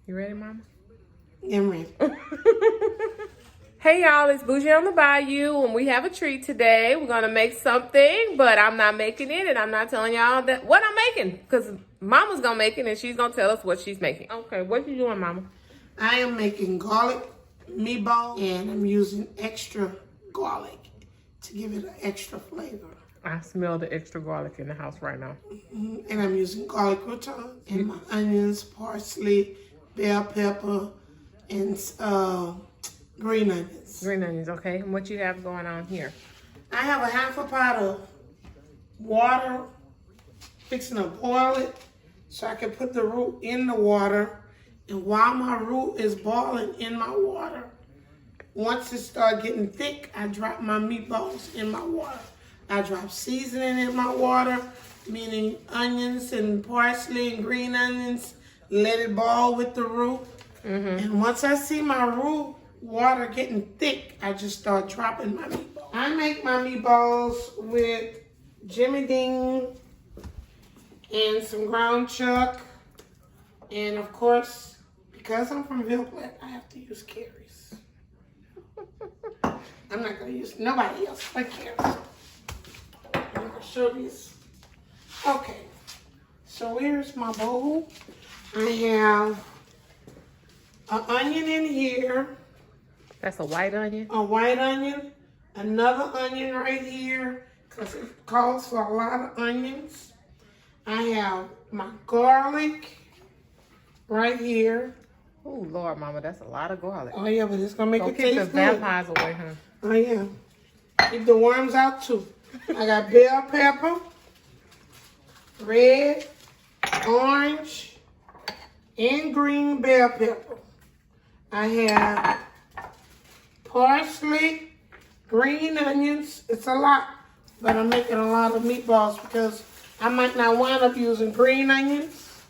You ready, Mama? I'm ready. Hey y'all, it's Bougie on the Bayou, and we have a treat today. We're gonna make something, but I'm not making it, and I'm not telling y'all that what I'm making, because Mama's gonna make it, and she's gonna tell us what she's making. Okay, what you doing, Mama? I am making garlic meatballs, and I'm using extra garlic to give it an extra flavor. I smell the extra garlic in the house right now. And I'm using garlic croutons and my onions, parsley, bell pepper, and green onions. Green onions, okay. And what you have going on here? I have a half a pot of water, fixing to boil it so I can put the roux in the water. And while my roux is boiling in my water, once it starts getting thick, I drop my meatballs in my water. I drop seasoning in my water, meaning onions and parsley and green onions. Let it boil with the roux. And once I see my roux water getting thick, I just start dropping my meatballs. I make my meatballs with Jimmy Dean and some ground chuck. And of course, because I'm from Ville Platte, I have to use Cary's. I'm not going to use nobody else but Cary's. I'm going to show this. Okay, so here's my bowl. I have an onion in here. That's a white onion? A white onion. Another onion right here, because it calls for a lot of onions. I have my garlic right here. Oh, Lord, Mama, that's a lot of garlic. Oh, yeah, but it's going to make it Keep taste the good. vampires away, huh? Oh, yeah. Keep the worms out, too. I got bell pepper, red, orange, and green bell pepper. I have parsley, green onions. It's a lot, but I'm making a lot of meatballs because I might not wind up using green onions.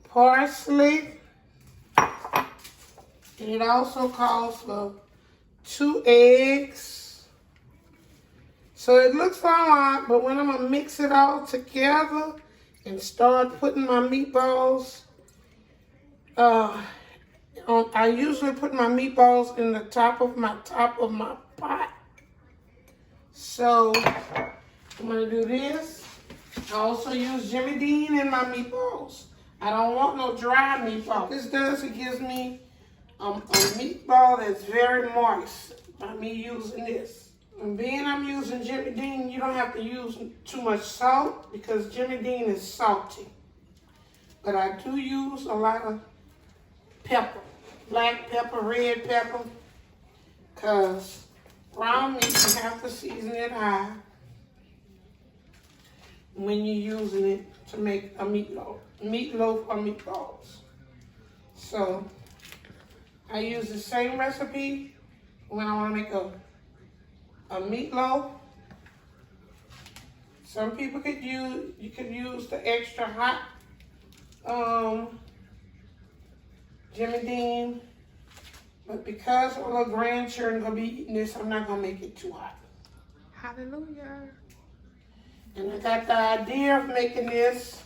Parsley. And it also calls for 2 eggs. So it looks a lot, but when I'm going to mix it all together and start putting my meatballs, I usually put my meatballs in the top of my pot. So I'm going to do this. I also use Jimmy Dean in my meatballs. I don't want no dry meatball. What this does, it gives me a meatball that's very moist by me using this. And being I'm using Jimmy Dean, you don't have to use too much salt because Jimmy Dean is salty. But I do use a lot of pepper, black pepper, red pepper, because ground meat, you have to season it high when you're using it to make a meatloaf or meatballs. So I use the same recipe when I want to make a meatloaf. Some people could use the extra hot Jimmy Dean, but because all the grandchildren gonna be eating this, I'm not gonna make it too hot. Hallelujah. And I got the idea of making this.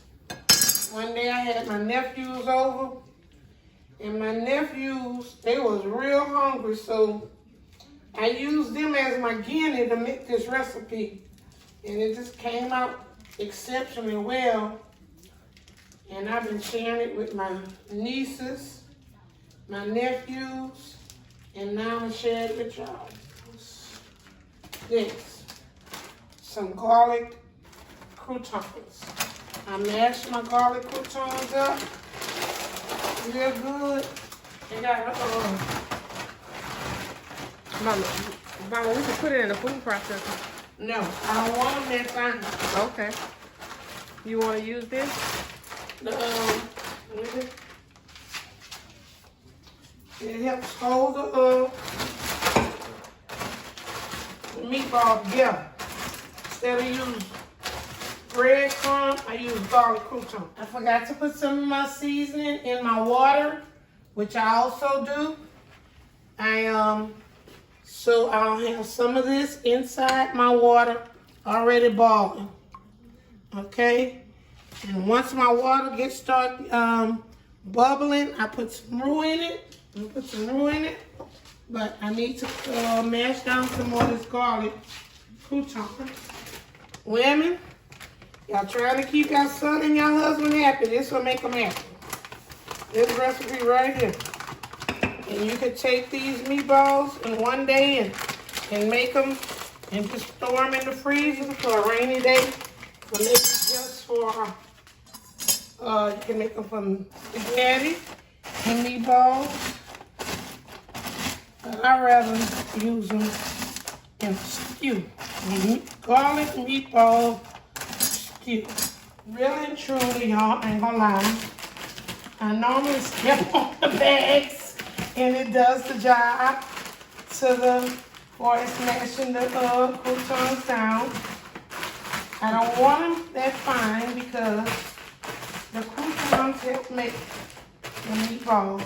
One day I had my nephews over, and my nephews, they was real hungry, so I used them as my guinea to make this recipe. And it just came out exceptionally well. And I've been sharing it with my nieces, my nephews, and now I'm gonna share it with y'all. This, some garlic croutons. I mashed my garlic croutons up real good. And got Mama, we can put it in the food processor. no, I don't want them that fine. Okay. You want to use this? It helps hold the meatball together. Instead of using breadcrumb, I use garlic crouton. I forgot to put some of my seasoning in my water, which I also do. So I'll have some of this inside my water already boiling. Okay? And once my water gets bubbling. I put some roux in it. I'm gonna put some roux in it. But I need to mash down some more of this garlic croutons. Women, y'all trying to keep your son and your husband happy. This will make them happy. This recipe right here. And you can take these meatballs in one day and make them and just store them in the freezer for a rainy day. Or maybe just for, you can make them from spaghetti and meatballs. But I'd rather use them in stew. Garlic meatball stew. Really and truly, y'all, ain't gonna lie. I normally step on the bags, and it does the job for smashing the croutons down. I don't want them that fine because the croutons help make the meatball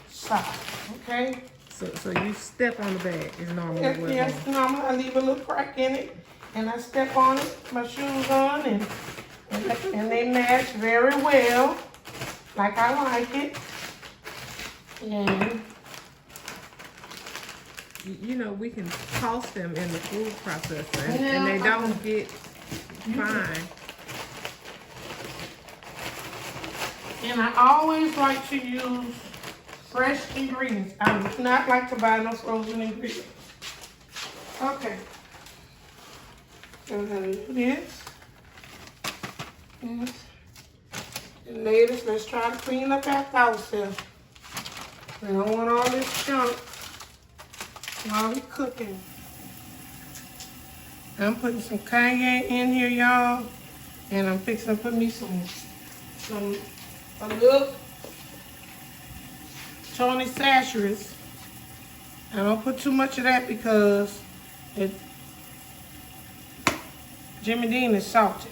soft. Okay. So you step on the bag is normally what? Yes, normally I leave a little crack in it, and I step on it, my shoes on, and they mash very well, like I like it. And you know, we can toss them in the food processor, and they don't get fine. And I always like to use fresh ingredients. I do not like to buy no frozen ingredients. Okay. So I'm gonna do this. Yes. And ladies, let's try to clean up after ourselves. We don't want all this junk while we cooking. I'm putting some Cayenne in here, y'all. And I'm fixing to put me a little Tony Sasheris. I don't put too much of that because Jimmy Dean is salty.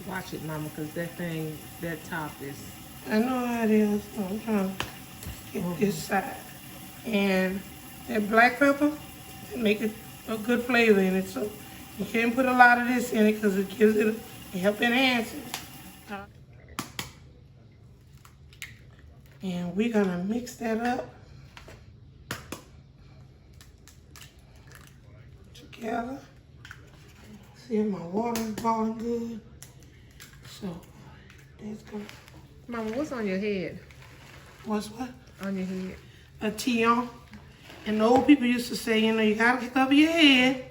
Watch it, mama, because that top is... I know how it is. I'm trying to get this side. And that black pepper, make it a good flavor in it. So you can't put a lot of this in it because it gives it, help enhance it. And we're gonna mix that up together. See if my water is boiling good. So that's good. Mama, what's on your head? What's what? On your head. A tillon. And the old people used to say, you know, you gotta cover your head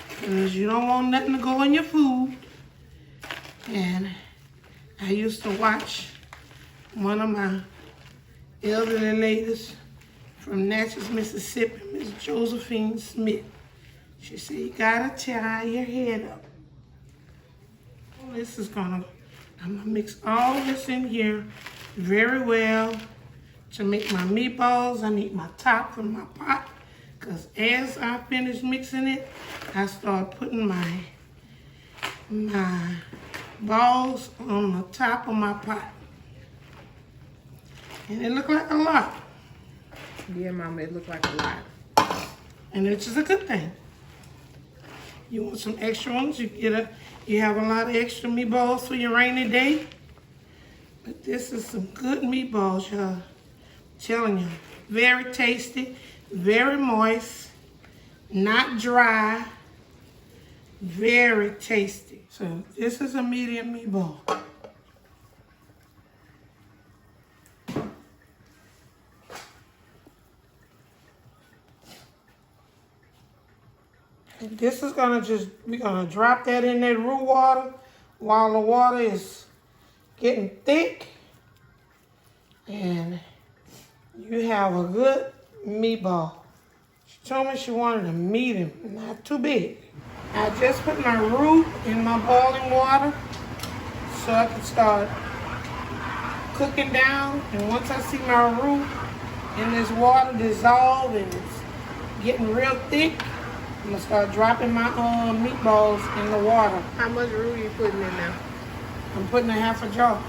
because you don't want nothing to go in your food. And I used to watch one of my elderly ladies from Natchez, Mississippi, Miss Josephine Smith. She said, you gotta tie your head up. I'm gonna mix all this in here very well to make my meatballs. I need my top from my pot because as I finish mixing it, I start putting my balls on the top of my pot. And it looked like a lot. Yeah, mama, it looked like a lot. And it's just a good thing. You want some extra ones, you have a lot of extra meatballs for your rainy day. But this is some good meatballs, y'all. I'm telling you. Very tasty, very moist, not dry, very tasty. So this is a medium meatball. This is we're gonna drop that in that roux water while the water is getting thick. And you have a good meatball. She told me she wanted a medium, not too big. I just put my roux in my boiling water so I can start cooking down. And once I see my roux in this water dissolve and it's getting real thick, I'm gonna start dropping my meatballs in the water. How much roux are you putting in there? I'm putting a half a jar.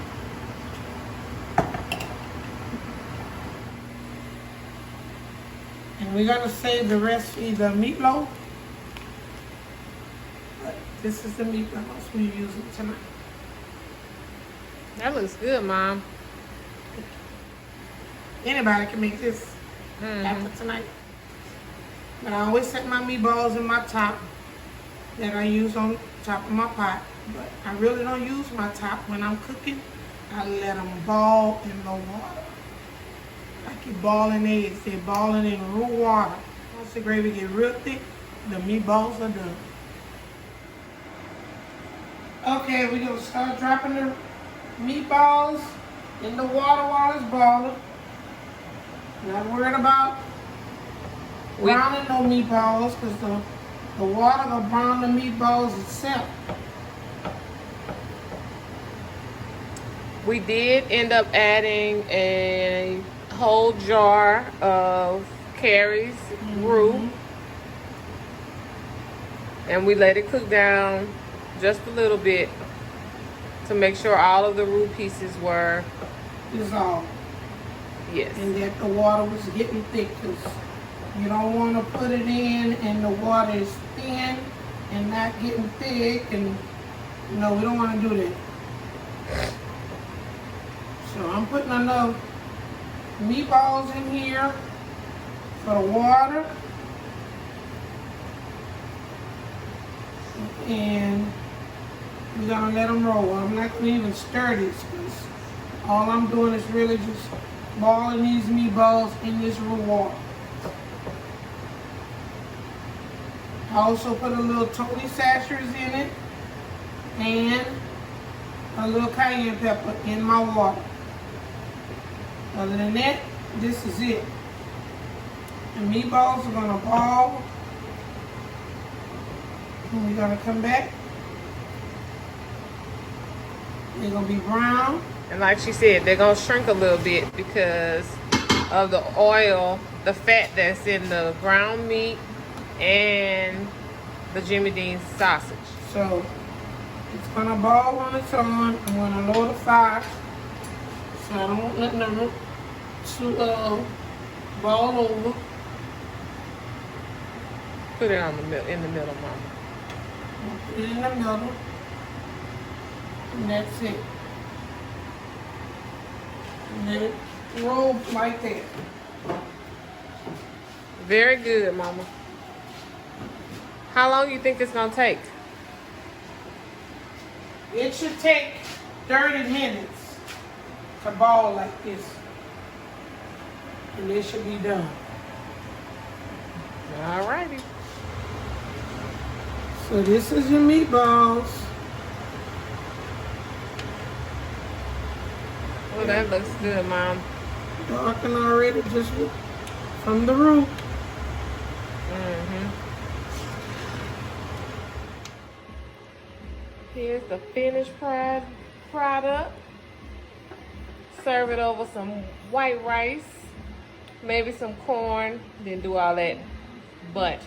And we're gonna save the rest for the meatloaf. But this is the meatloaf we're using tonight. That looks good, Mom. Anybody can make this after tonight. But I always set my meatballs in my top that I use on top of my pot. But I really don't use my top when I'm cooking. I let them ball in the water. Like you boiling eggs. They're balling in Roux water. Once the gravy get real thick, the meatballs are done. Okay, we're going to start dropping the meatballs in the water while it's boiling. Not worried about browning no meatballs because the water will brown the meatballs itself. We did end up adding a whole jar of Kary's roux. And we let it cook down just a little bit to make sure all of the roux pieces were dissolved. Yes. And that the water was getting thick because you don't want to put it in and the water is thin and not getting thick, and we don't want to do that. So I'm putting enough meatballs in here for the water, and we're gonna let them roll. I'm not gonna even stir this because all I'm doing is really just balling these meatballs in this Roux water. I also put a little Tony Sashers in it and a little cayenne pepper in my water. Other than that, this is it. The meatballs are gonna ball. And we're gonna come back. They're gonna be brown. And like she said, they're gonna shrink a little bit because of the oil, the fat that's in the ground meat and the Jimmy Dean sausage. So it's gonna ball on its own. I'm gonna lower the fire so I don't want nothing to ball over. Put it on in the middle, Mama. Put it in the middle, and that's it. And let it roll like that. Very good, Mama. How long do you think it's gonna take? It should take 30 minutes to ball like this. And it should be done. Alrighty. So this is your meatballs. Well, that looks good, Mom. Darkened already just from the roux. Here's the finished product. Serve it over some white rice, maybe some corn, then do all that. But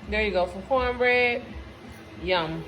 there you go, some cornbread. Yum.